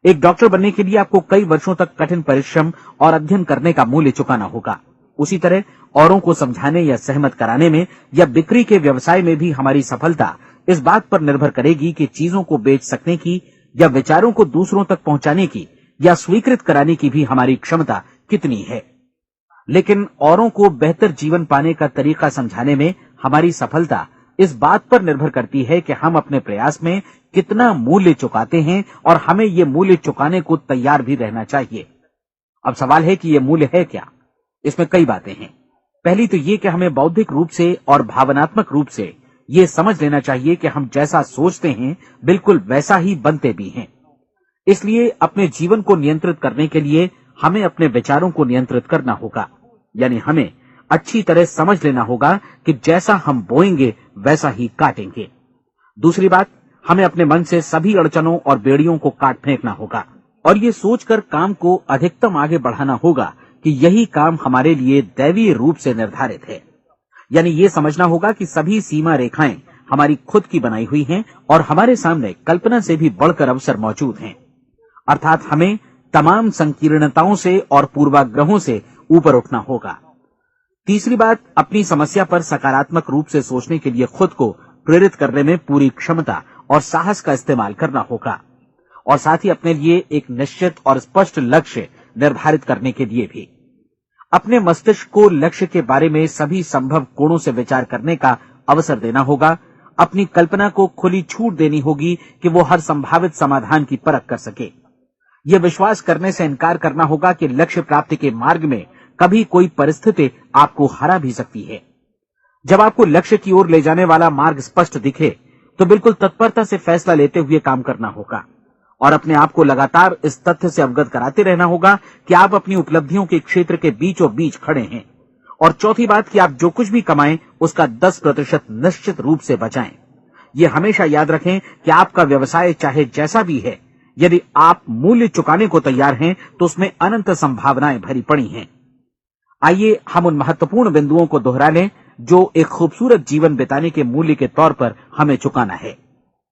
एक डॉक्टर बनने के लिए आपको कई वर्षों तक कठिन परिश्रम और अध्ययन करने का मूल्य चुकाना होगा। उसी तरह औरों को समझाने या सहमत कराने में या बिक्री के व्यवसाय में भी हमारी सफलता इस बात पर निर्भर करेगी कि चीजों को बेच सकने की या विचारों को दूसरों तक पहुंचाने की या स्वीकृत कराने की भी हमारी क्षमता कितनी है। लेकिन औरों को बेहतर जीवन पाने का तरीका समझाने में हमारी सफलता इस बात पर निर्भर करती है कि हम अपने प्रयास में कितना मूल्य चुकाते हैं और हमें ये मूल्य चुकाने को तैयार भी रहना चाहिए। अब सवाल है कि ये मूल्य है क्या? इसमें कई बातें हैं। पहली तो ये कि हमें बौद्धिक रूप से और भावनात्मक रूप से ये समझ लेना चाहिए कि हम जैसा सोचते हैं बिल्कुल वैसा ही बनते भी हैं। इसलिए अपने जीवन को नियंत्रित करने के लिए हमें अपने विचारों को नियंत्रित करना होगा। यानी हमें अच्छी तरह समझ लेना होगा कि जैसा हम बोएंगे वैसा ही काटेंगे। दूसरी बात, हमें अपने मन से सभी अड़चनों और बेड़ियों को काट फेंकना होगा और ये सोचकर काम को अधिकतम आगे बढ़ाना होगा कि यही काम हमारे लिए दैवीय रूप से निर्धारित है। यानी ये समझना होगा कि सभी सीमा रेखाएं हमारी खुद की बनाई हुई हैं और हमारे सामने कल्पना से भी बढ़कर अवसर मौजूद हैं। अर्थात हमें तमाम संकीर्णताओं से और पूर्वाग्रहों से ऊपर उठना होगा। तीसरी बात, अपनी समस्या पर सकारात्मक रूप से सोचने के लिए खुद को प्रेरित करने में पूरी क्षमता और साहस का इस्तेमाल करना होगा और साथ ही अपने लिए एक निश्चित और स्पष्ट लक्ष्य निर्धारित करने के लिए भी। अपने मस्तिष्क को लक्ष्य के बारे में सभी संभव कोणों से विचार करने का अवसर देना होगा। अपनी कल्पना को खुली छूट देनी होगी कि वो हर संभावित समाधान की परख कर सके। यह विश्वास करने से इनकार करना होगा कि लक्ष्य प्राप्ति के मार्ग में कभी कोई परिस्थिति आपको हरा भी सकती है। जब आपको लक्ष्य की ओर ले जाने वाला मार्ग स्पष्ट दिखे तो बिल्कुल तत्परता से फैसला लेते हुए काम करना होगा और अपने आप को लगातार इस तथ्य से अवगत कराते रहना होगा कि आप अपनी उपलब्धियों के क्षेत्र के बीचों बीच खड़े हैं। और चौथी बात कि आप जो कुछ भी कमाएं उसका 10% निश्चित रूप से बचाएं। ये हमेशा याद रखें कि आपका व्यवसाय चाहे जैसा भी है, यदि आप मूल्य चुकाने को तैयार हैं तो उसमें अनंत संभावनाएं भरी पड़ी हैं। आइए हम उन महत्वपूर्ण बिंदुओं को दोहरा लें जो एक खूबसूरत जीवन बिताने के मूल्य के तौर पर हमें चुकाना है।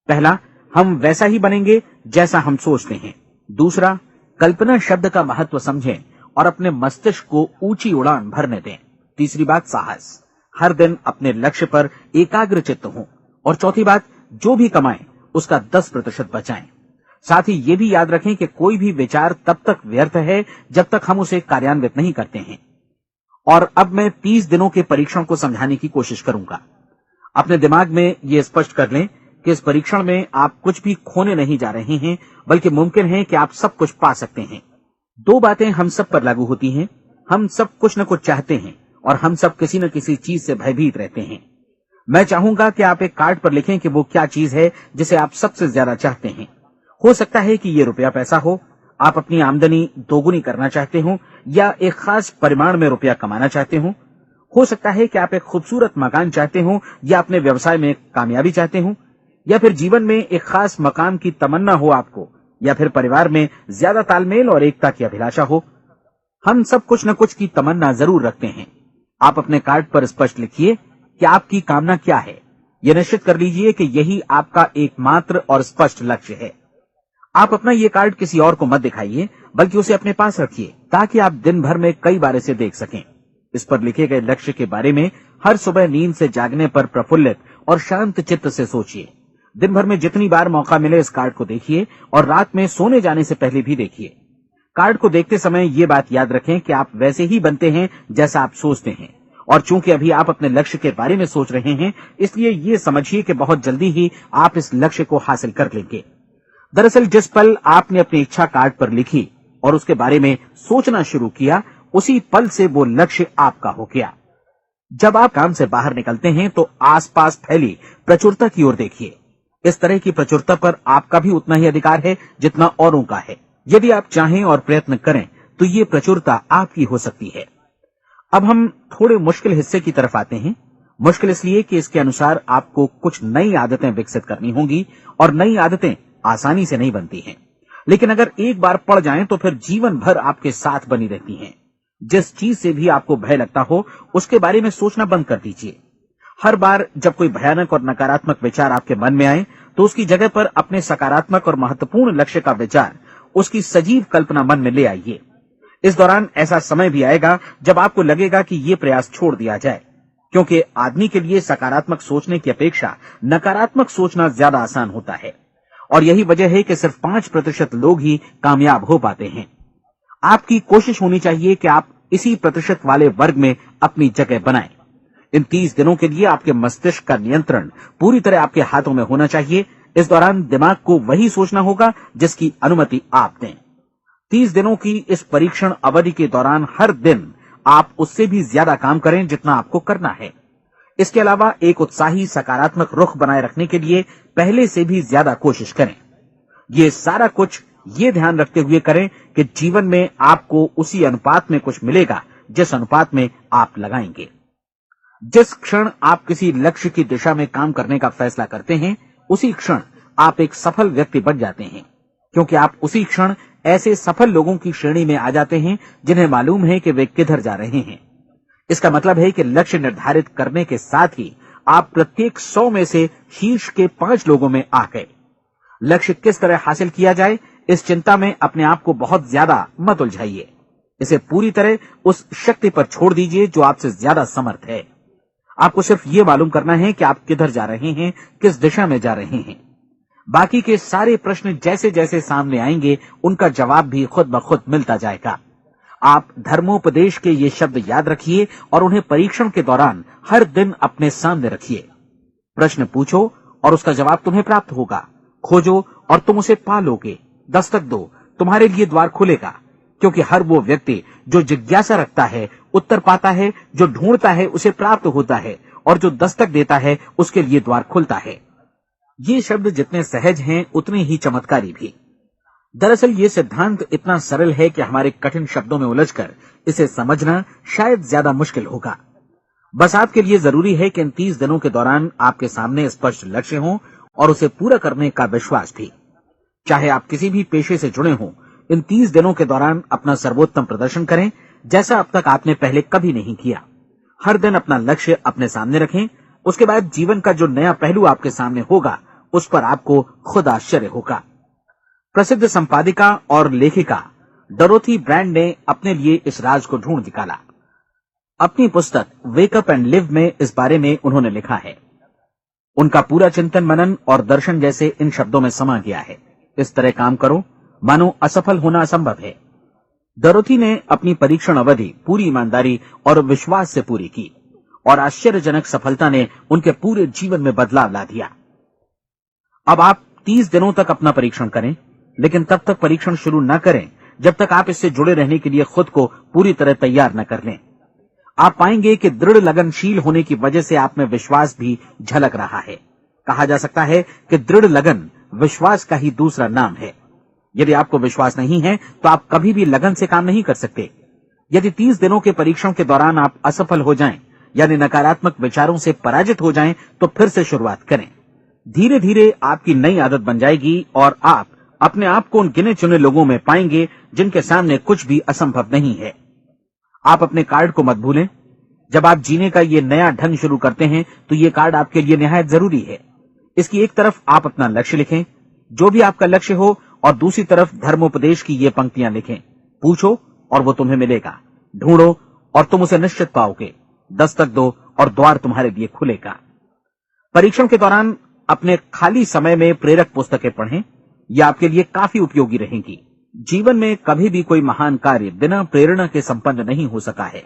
पहला, हम वैसा ही बनेंगे जैसा हम सोचते हैं। दूसरा, कल्पना शब्द का महत्व समझें और अपने मस्तिष्क को ऊंची उड़ान भरने दें। तीसरी बात, साहस, हर दिन अपने लक्ष्य पर एकाग्र चित्त हों। और चौथी बात, जो भी कमाएं उसका 10% बचाएं। साथ ही ये भी याद रखें कि कोई भी विचार तब तक व्यर्थ है जब तक हम उसे कार्यान्वित नहीं करते हैं। और अब मैं 30 दिनों के परीक्षण को समझाने की कोशिश करूंगा। अपने दिमाग में ये स्पष्ट कर लें कि इस परीक्षण में आप कुछ भी खोने नहीं जा रहे हैं, बल्कि मुमकिन है कि आप सब कुछ पा सकते हैं। 2 बातें हम सब पर लागू होती हैं। हम सब कुछ न कुछ चाहते हैं और हम सब किसी न किसी चीज से भयभीत रहते हैं। मैं चाहूंगा कि आप एक कार्ड पर लिखें कि वो क्या चीज है जिसे आप सबसे ज्यादा चाहते हैं। हो सकता है कि ये रुपया पैसा हो, आप अपनी आमदनी दोगुनी करना चाहते हो, या एक खास परिमाण में रुपया कमाना चाहते हो सकता है कि आप एक खूबसूरत मकान चाहते हो, या अपने व्यवसाय में कामयाबी चाहते हो, या फिर जीवन में एक खास मकाम की तमन्ना हो आपको, या फिर परिवार में ज्यादा तालमेल और एकता की अभिलाषा हो। हम सब कुछ न कुछ की तमन्ना जरूर रखते हैं। आप अपने कार्ड पर स्पष्ट लिखिए कि आपकी कामना क्या है। यह निश्चित कर लीजिए कि यही आपका एकमात्र और स्पष्ट लक्ष्य है। आप अपना ये कार्ड किसी और को मत दिखाइए, बल्कि उसे अपने पास रखिए, ताकि आप दिन भर में कई बार इसे देख सकें। इस पर लिखे गए लक्ष्य के बारे में हर सुबह नींद से जागने पर प्रफुल्लित और शांत चित्त से सोचिए। दिन भर में जितनी बार मौका मिले इस कार्ड को देखिए, और रात में सोने जाने से पहले भी देखिए। कार्ड को देखते समय ये बात याद रखें कि आप वैसे ही बनते हैं जैसा आप सोचते हैं, और चूंकि अभी आप अपने लक्ष्य के बारे में सोच रहे हैं, इसलिए ये समझिए कि बहुत जल्दी ही आप इस लक्ष्य को हासिल कर लेंगे। दरअसल जिस पल आपने अपनी इच्छा कार्ड पर लिखी और उसके बारे में सोचना शुरू किया, उसी पल से वो लक्ष्य आपका हो गया। जब आप काम से बाहर निकलते हैं तो आसपास फैली प्रचुरता की ओर देखिए। इस तरह की प्रचुरता पर आपका भी उतना ही अधिकार है जितना औरों का है। यदि आप चाहें और प्रयत्न करें तो ये प्रचुरता आपकी हो सकती है। अब हम थोड़े मुश्किल हिस्से की तरफ आते हैं। मुश्किल इसलिए कि इसके अनुसार आपको कुछ नई आदतें विकसित करनी होंगी, और नई आदतें आसानी से नहीं बनती हैं, लेकिन अगर एक बार पड़ जाएं तो फिर जीवन भर आपके साथ बनी रहती हैं। जिस चीज से भी आपको भय लगता हो, उसके बारे में सोचना बंद कर दीजिए। हर बार जब कोई भयानक और नकारात्मक विचार आपके मन में आए, तो उसकी जगह पर अपने सकारात्मक और महत्वपूर्ण लक्ष्य का विचार, उसकी सजीव कल्पना मन में ले आइए। इस दौरान ऐसा समय भी आएगा जब आपको लगेगा कि ये प्रयास छोड़ दिया जाए, क्योंकि आदमी के लिए सकारात्मक सोचने की अपेक्षा नकारात्मक सोचना ज्यादा आसान होता है, और यही वजह है कि सिर्फ 5% लोग ही कामयाब हो पाते हैं। आपकी कोशिश होनी चाहिए कि आप इसी प्रतिशत वाले वर्ग में अपनी जगह बनाएं। इन 30 दिनों के लिए आपके मस्तिष्क का नियंत्रण पूरी तरह आपके हाथों में होना चाहिए। इस दौरान दिमाग को वही सोचना होगा जिसकी अनुमति आप दें। 30 दिनों की इस परीक्षण अवधि के दौरान हर दिन आप उससे भी ज्यादा काम करें जितना आपको करना है। इसके अलावा एक उत्साही सकारात्मक रुख बनाए रखने के लिए पहले से भी ज्यादा कोशिश करें। ये सारा कुछ ये ध्यान रखते हुए करें कि जीवन में आपको उसी अनुपात में कुछ मिलेगा जिस अनुपात में आप लगाएंगे। जिस क्षण आप किसी लक्ष्य की दिशा में काम करने का फैसला करते हैं, उसी क्षण आप एक सफल व्यक्ति बन जाते हैं, क्योंकि आप उसी क्षण ऐसे सफल लोगों की श्रेणी में आ जाते हैं जिन्हें मालूम है कि वे किधर जा रहे हैं। इसका मतलब है कि लक्ष्य निर्धारित करने के साथ ही आप प्रत्येक 100 में से शीर्ष के 5 लोगों में आ गए। लक्ष्य किस तरह हासिल किया जाए, इस चिंता में अपने आप को बहुत ज्यादा मत उलझाइए। इसे पूरी तरह उस शक्ति पर छोड़ दीजिए जो आपसे ज्यादा समर्थ है। आपको सिर्फ ये मालूम करना है कि आप किधर जा रहे हैं, किस दिशा में जा रहे हैं। बाकी के सारे प्रश्न जैसे जैसे सामने आएंगे, उनका जवाब भी खुद ब खुद मिलता जाएगा। आप धर्मोपदेश के ये शब्द याद रखिए और उन्हें परीक्षण के दौरान हर दिन अपने सामने रखिए। प्रश्न पूछो और उसका जवाब तुम्हें प्राप्त होगा। खोजो और तुम उसे पा लोगे। दस्तक दो, तुम्हारे लिए द्वार खुलेगा, क्योंकि हर वो व्यक्ति जो जिज्ञासा रखता है उत्तर पाता है, जो ढूंढता है उसे प्राप्त होता है, और जो दस्तक देता है उसके लिए द्वार खुलता है। ये शब्द जितने सहज हैं उतने ही चमत्कारी भी। दरअसल ये सिद्धांत इतना सरल है कि हमारे कठिन शब्दों में उलझकर इसे समझना शायद ज्यादा मुश्किल होगा। बस आपके लिए जरूरी है कि इन 30 दिनों के दौरान आपके सामने स्पष्ट लक्ष्य हो और उसे पूरा करने का विश्वास भी। चाहे आप किसी भी पेशे से जुड़े हों, इन 30 दिनों के दौरान अपना सर्वोत्तम प्रदर्शन करें, जैसा अब तक आपने पहले कभी नहीं किया। हर दिन अपना लक्ष्य अपने सामने रखें। उसके बाद जीवन का जो नया पहलू आपके सामने होगा, उस पर आपको खुद आश्चर्य होगा। प्रसिद्ध संपादिका और लेखिका डोरोथी ब्रैंड ने अपने लिए इस राज को ढूंढ निकाला। अपनी पुस्तक वेक अप एंड लिव में इस बारे में उन्होंने लिखा है। उनका पूरा चिंतन मनन और दर्शन जैसे इन शब्दों में समा गया है। इस तरह काम करो मानो असफल होना असंभव है। डोरोथी ने अपनी परीक्षण अवधि पूरी ईमानदारी और विश्वास से पूरी की और आश्चर्यजनक सफलता ने उनके पूरे जीवन में बदलाव ला दिया। अब आप 30 दिनों तक अपना परीक्षण करें, लेकिन तब तक परीक्षण शुरू न करें जब तक आप इससे जुड़े रहने के लिए खुद को पूरी तरह तैयार न कर लें। आप पाएंगे कि दृढ़ लगनशील होने की वजह से आप में विश्वास भी झलक रहा है। कहा जा सकता है कि दृढ़ लगन विश्वास का ही दूसरा नाम है। यदि आपको विश्वास नहीं है तो आप कभी भी लगन से काम नहीं कर सकते। यदि 30 दिनों के परीक्षण के दौरान आप असफल हो जाएं, यानी नकारात्मक विचारों से पराजित हो जाएं, तो फिर से शुरुआत करें। धीरे धीरे आपकी नई आदत बन जाएगी और आप अपने आप को उन गिने चुने लोगों में पाएंगे जिनके सामने कुछ भी असंभव नहीं है। आप अपने कार्ड को मत भूलें। जब आप जीने का ये नया ढंग शुरू करते हैं तो ये कार्ड आपके लिए निहायत जरूरी है। इसकी एक तरफ आप अपना लक्ष्य लिखें, जो भी आपका लक्ष्य हो, और दूसरी तरफ धर्मोपदेश की ये पंक्तियां लिखें। पूछो और वो तुम्हें मिलेगा, ढूंढो और तुम उसे निश्चित पाओगे, दस्तक दो और द्वार तुम्हारे लिए खुलेगा। परीक्षण के दौरान अपने खाली समय में प्रेरक पुस्तकें पढ़ें। ये आपके लिए काफी उपयोगी रहेंगी। जीवन में कभी भी कोई महान कार्य बिना प्रेरणा के संपन्न नहीं हो सका है।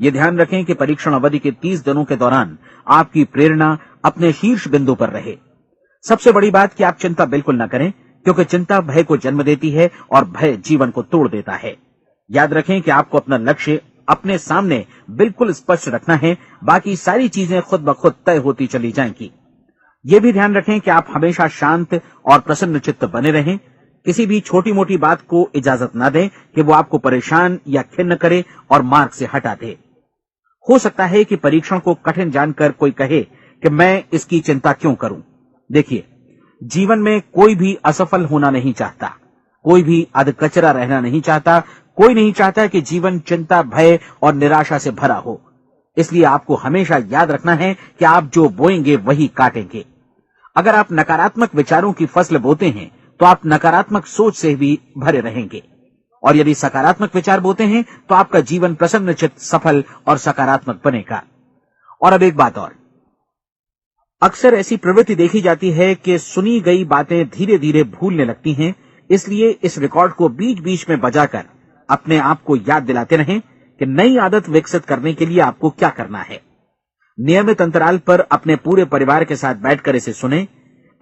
ये ध्यान रखें कि परीक्षण अवधि के 30 दिनों के दौरान आपकी प्रेरणा अपने शीर्ष बिंदु पर रहे। सबसे बड़ी बात कि आप चिंता बिल्कुल न करें, क्योंकि चिंता भय को जन्म देती है और भय जीवन को तोड़ देता है। याद रखें कि आपको अपना लक्ष्य अपने सामने बिल्कुल स्पष्ट रखना है, बाकी सारी चीजें खुद ब खुद तय होती चली जाएंगी। ये भी ध्यान रखें कि आप हमेशा शांत और प्रसन्न चित्त बने रहें। किसी भी छोटी मोटी बात को इजाजत न दें कि वो आपको परेशान या खिन्न करे और मार्ग से हटा दे। हो सकता है कि परीक्षण को कठिन जानकर कोई कहे कि मैं इसकी चिंता क्यों करूं। देखिए, जीवन में कोई भी असफल होना नहीं चाहता, कोई भी अधकचरा रहना नहीं चाहता, कोई नहीं चाहता कि जीवन चिंता, भय और निराशा से भरा हो। इसलिए आपको हमेशा याद रखना है कि आप जो बोएंगे वही काटेंगे। अगर आप नकारात्मक विचारों की फसल बोते हैं तो आप नकारात्मक सोच से भी भरे रहेंगे, और यदि सकारात्मक विचार बोते हैं तो आपका जीवन प्रसन्नचित्त, सफल और सकारात्मक बनेगा। और अब एक बात और, अक्सर ऐसी प्रवृत्ति देखी जाती है कि सुनी गई बातें धीरे धीरे भूलने लगती हैं। इसलिए इस रिकॉर्ड को बीच बीच में बजाकर अपने आप को याद दिलाते रहें कि नई आदत विकसित करने के लिए आपको क्या करना है। नियमित अंतराल पर अपने पूरे परिवार के साथ बैठकर इसे सुनें।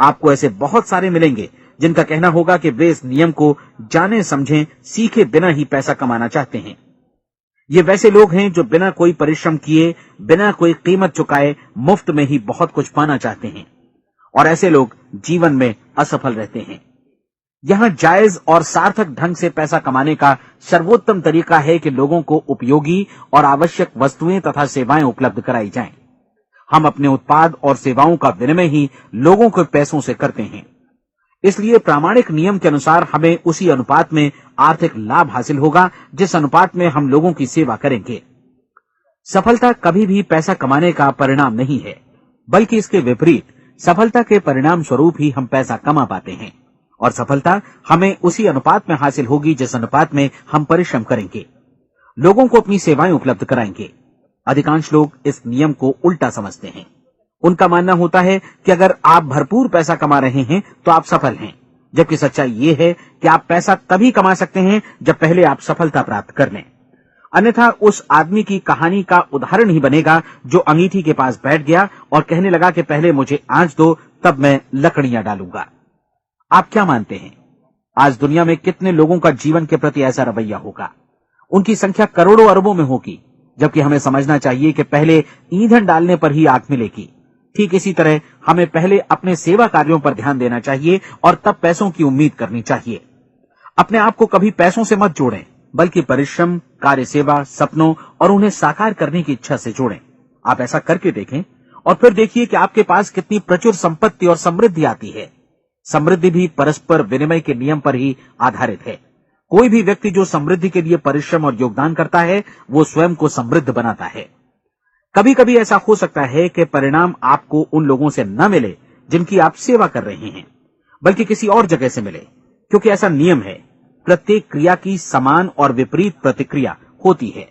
आपको ऐसे बहुत सारे मिलेंगे जिनका कहना होगा कि वे इस नियम को जाने समझे सीखे बिना ही पैसा कमाना चाहते हैं। ये वैसे लोग हैं जो बिना कोई परिश्रम किए, बिना कोई कीमत चुकाए मुफ्त में ही बहुत कुछ पाना चाहते हैं, और ऐसे लोग जीवन में असफल रहते हैं। यहां जायज और सार्थक ढंग से पैसा कमाने का सर्वोत्तम तरीका है कि लोगों को उपयोगी और आवश्यक वस्तुएं तथा सेवाएं उपलब्ध कराई जाएं। हम अपने उत्पाद और सेवाओं का विनिमय ही लोगों के पैसों से करते हैं। इसलिए प्रामाणिक नियम के अनुसार हमें उसी अनुपात में आर्थिक लाभ हासिल होगा जिस अनुपात में हम लोगों की सेवा करेंगे। सफलता कभी भी पैसा कमाने का परिणाम नहीं है, बल्कि इसके विपरीत सफलता के परिणाम स्वरूप ही हम पैसा कमा पाते हैं, और सफलता हमें उसी अनुपात में हासिल होगी जिस अनुपात में हम परिश्रम करेंगे, लोगों को अपनी सेवाएं उपलब्ध कराएंगे। अधिकांश लोग इस नियम को उल्टा समझते हैं। उनका मानना होता है कि अगर आप भरपूर पैसा कमा रहे हैं तो आप सफल हैं, जबकि सच्चाई ये है कि आप पैसा तभी कमा सकते हैं जब पहले आप सफलता प्राप्त कर लें। अन्यथा उस आदमी की कहानी का उदाहरण ही बनेगा जो अंगीठी के पास बैठ गया और कहने लगा कि पहले मुझे आंच दो, तब मैं लकड़ियां डालूंगा। आप क्या मानते हैं, आज दुनिया में कितने लोगों का जीवन के प्रति ऐसा रवैया होगा? उनकी संख्या करोड़ों अरबों में होगी, जबकि हमें समझना चाहिए कि पहले ईंधन डालने पर ही आग मिलेगी। ठीक इसी तरह हमें पहले अपने सेवा कार्यों पर ध्यान देना चाहिए और तब पैसों की उम्मीद करनी चाहिए। अपने आप को कभी पैसों से मत जोड़ें, बल्कि परिश्रम, कार्य सेवा, सपनों और उन्हें साकार करने की इच्छा से जोड़ें। आप ऐसा करके देखें और फिर देखिए कि आपके पास कितनी प्रचुर संपत्ति और समृद्धि आती है। समृद्धि भी परस्पर विनिमय के नियम पर ही आधारित है। कोई भी व्यक्ति जो समृद्धि के लिए परिश्रम और योगदान करता है, वो स्वयं को समृद्ध बनाता है। कभी कभी ऐसा हो सकता है कि परिणाम आपको उन लोगों से न मिले जिनकी आप सेवा कर रहे हैं, बल्कि किसी और जगह से मिले, क्योंकि ऐसा नियम है, प्रत्येक क्रिया की समान और विपरीत प्रतिक्रिया होती है।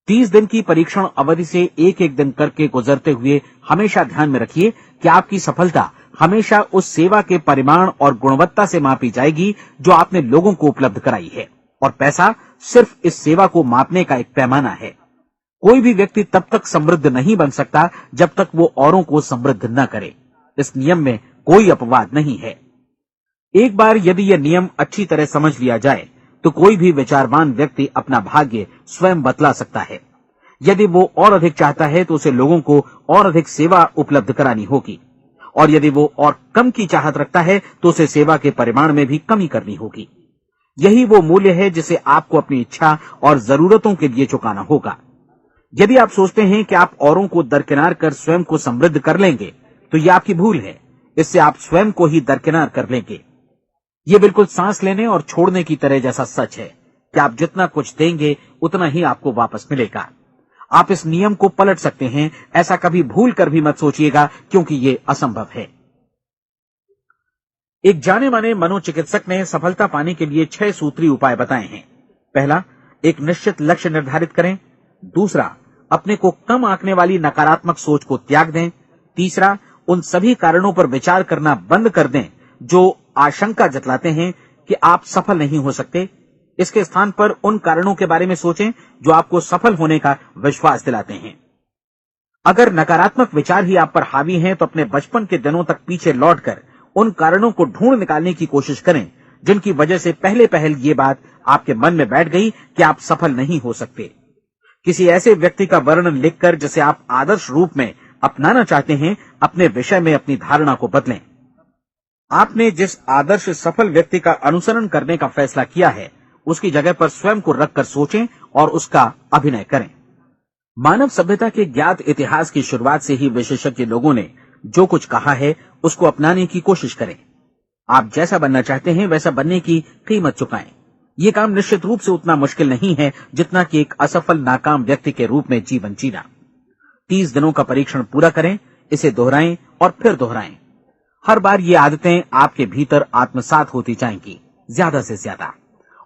30 दिन की परीक्षण अवधि से एक एक दिन करके गुजरते हुए हमेशा ध्यान में रखिए कि आपकी सफलता हमेशा उस सेवा के परिमाण और गुणवत्ता से मापी जाएगी जो आपने लोगों को उपलब्ध कराई है। और पैसा सिर्फ इस सेवा को मापने का एक पैमाना है। कोई भी व्यक्ति तब तक समृद्ध नहीं बन सकता जब तक वो औरों को समृद्ध न करे। इस नियम में कोई अपवाद नहीं है। एक बार यदि यह नियम अच्छी तरह समझ लिया जाए तो कोई भी विचारवान व्यक्ति अपना भाग्य स्वयं बतला सकता है। यदि वो और अधिक चाहता है तो उसे लोगों को और अधिक सेवा उपलब्ध करानी होगी, और यदि वो और कम की चाहत रखता है तो उसे सेवा के परिमाण में भी कमी करनी होगी। यही वो मूल्य है जिसे आपको अपनी इच्छा और जरूरतों के लिए चुकाना होगा। यदि आप सोचते हैं कि आप औरों को दरकिनार कर स्वयं को समृद्ध कर लेंगे तो यह आपकी भूल है। इससे आप स्वयं को ही दरकिनार कर लेंगे। ये बिल्कुल सांस लेने और छोड़ने की तरह जैसा सच है कि आप जितना कुछ देंगे उतना ही आपको वापस मिलेगा। आप इस नियम को पलट सकते हैं, ऐसा कभी भूल कर भी मत सोचिएगा, क्योंकि ये असंभव है। एक जाने माने मनोचिकित्सक ने सफलता पाने के लिए 6 सूत्री उपाय बताए हैं। पहला, एक निश्चित लक्ष्य निर्धारित करें। दूसरा, अपने को कम आंकने वाली नकारात्मक सोच को त्याग दें। तीसरा, उन सभी कारणों पर विचार करना बंद कर दें जो आशंका जतलाते हैं कि आप सफल नहीं हो सकते। इसके स्थान पर उन कारणों के बारे में सोचें जो आपको सफल होने का विश्वास दिलाते हैं। अगर नकारात्मक विचार ही आप पर हावी हैं तो अपने बचपन के दिनों तक पीछे लौटकर उन कारणों को ढूंढ निकालने की कोशिश करें जिनकी वजह से पहले पहल ये बात आपके मन में बैठ गई कि आप सफल नहीं हो सकते। किसी ऐसे व्यक्ति का वर्णन लिखकर जिसे आप आदर्श रूप में अपनाना चाहते हैं, अपने विषय में अपनी धारणा को बदलें। आपने जिस आदर्श सफल व्यक्ति का अनुसरण करने का फैसला किया है उसकी जगह पर स्वयं को रखकर सोचें और उसका अभिनय करें। मानव सभ्यता के ज्ञात इतिहास की शुरुआत से ही विशेषज्ञ लोगों ने जो कुछ कहा है उसको अपनाने की कोशिश करें। आप जैसा बनना चाहते हैं वैसा बनने की कीमत चुकाएं। ये काम निश्चित रूप से उतना मुश्किल नहीं है जितना कि एक असफल नाकाम व्यक्ति के रूप में जीवन जीना। 30 दिनों का परीक्षण पूरा करें, इसे दोहराएं और फिर दोहराएं। हर बार ये आदतें आपके भीतर आत्मसात होती जाएंगी, ज्यादा से ज्यादा।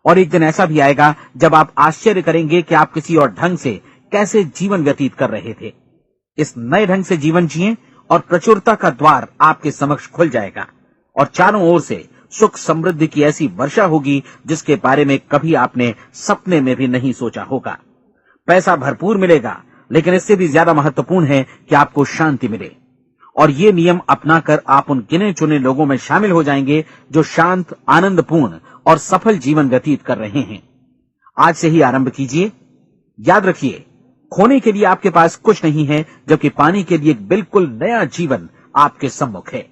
और एक दिन ऐसा भी आएगा जब आप आश्चर्य करेंगे कि आप किसी और ढंग से कैसे जीवन व्यतीत कर रहे थे। इस नए ढंग से जीवन जिएं और प्रचुरता का द्वार आपके समक्ष खुल जाएगा और चारों ओर से सुख समृद्धि की ऐसी वर्षा होगी जिसके बारे में कभी आपने सपने में भी नहीं सोचा होगा। पैसा भरपूर मिलेगा, लेकिन इससे भी ज्यादा महत्वपूर्ण है कि आपको शांति मिले। और ये नियम अपनाकर आप उन गिने चुने लोगों में शामिल हो जाएंगे जो शांत, आनंदपूर्ण और सफल जीवन व्यतीत कर रहे हैं। आज से ही आरंभ कीजिए। याद रखिए, खोने के लिए आपके पास कुछ नहीं है, जबकि पाने के लिए एक बिल्कुल नया जीवन आपके सम्मुख है।